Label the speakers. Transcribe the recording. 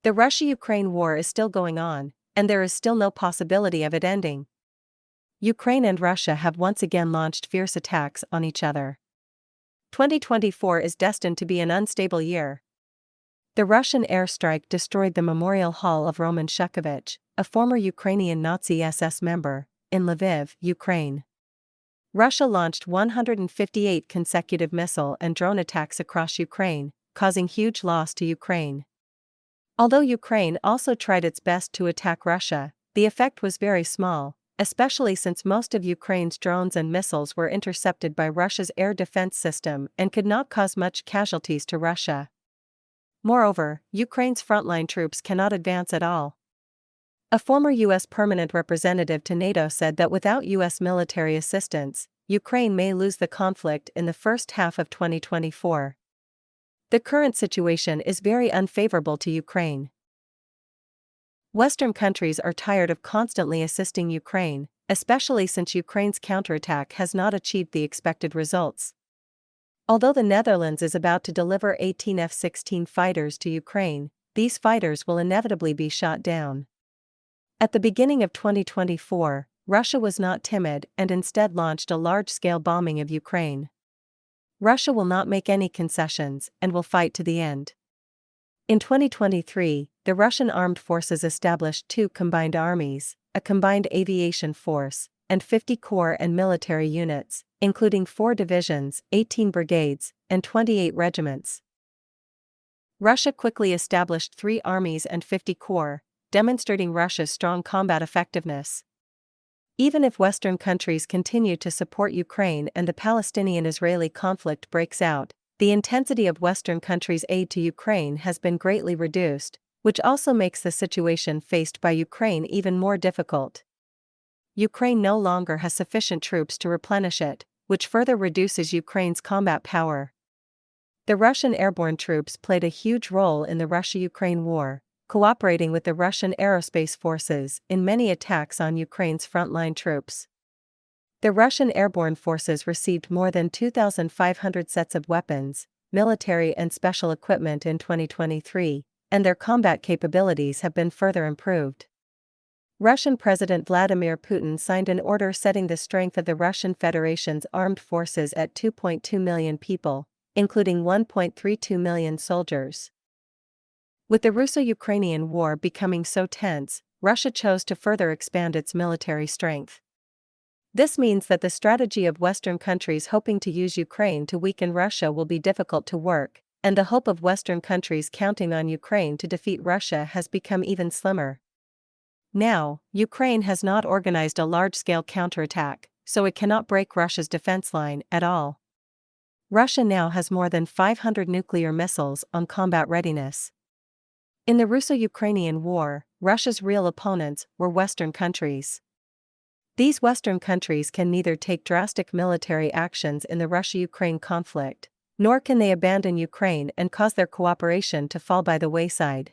Speaker 1: The Russia-Ukraine war is still going on, and there is still no possibility of it ending. Ukraine and Russia have once again launched fierce attacks on each other. 2024 is destined to be an unstable year. The Russian airstrike destroyed the Memorial Hall of Roman Shukovich, a former Ukrainian Nazi SS member, in Lviv, Ukraine. Russia launched 158 consecutive missile and drone attacks across Ukraine, causing huge loss to Ukraine. Although Ukraine also tried its best to attack Russia, the effect was very small, especially since most of Ukraine's drones and missiles were intercepted by Russia's air defense system and could not cause much casualties to Russia. Moreover, Ukraine's frontline troops cannot advance at all. A former U.S. permanent representative to NATO said that without U.S. military assistance, Ukraine may lose the conflict in the first half of 2024. The current situation is very unfavorable to Ukraine. Western countries are tired of constantly assisting Ukraine, especially since Ukraine's counterattack has not achieved the expected results. Although the Netherlands is about to deliver 18 F-16 fighters to Ukraine, these fighters will inevitably be shot down. At the beginning of 2024, Russia was not timid and instead launched a large-scale bombing of Ukraine. Russia will not make any concessions and will fight to the end. In 2023, the Russian armed forces established 2 combined armies, a combined aviation force, and 50 corps and military units, including 4 divisions, 18 brigades, and 28 regiments. Russia quickly established 3 armies and 50 corps, demonstrating Russia's strong combat effectiveness. Even if Western countries continue to support Ukraine and the Palestinian-Israeli conflict breaks out, the intensity of Western countries' aid to Ukraine has been greatly reduced, which also makes the situation faced by Ukraine even more difficult. Ukraine no longer has sufficient troops to replenish it, which further reduces Ukraine's combat power. The Russian airborne troops played a huge role in the Russia-Ukraine war, cooperating with the Russian aerospace forces in many attacks on Ukraine's frontline troops. The Russian airborne forces received more than 2,500 sets of weapons, military and special equipment in 2023, and their combat capabilities have been further improved. Russian President Vladimir Putin signed an order setting the strength of the Russian Federation's armed forces at 2.2 million people, including 1.32 million soldiers. With the Russo-Ukrainian war becoming so tense, Russia chose to further expand its military strength. This means that the strategy of Western countries hoping to use Ukraine to weaken Russia will be difficult to work, and the hope of Western countries counting on Ukraine to defeat Russia has become even slimmer. Now, Ukraine has not organized a large-scale counterattack, so it cannot break Russia's defense line at all. Russia now has more than 500 nuclear missiles on combat readiness. In the Russo-Ukrainian war, Russia's real opponents were Western countries. These Western countries can neither take drastic military actions in the Russia-Ukraine conflict, nor can they abandon Ukraine and cause their cooperation to fall by the wayside.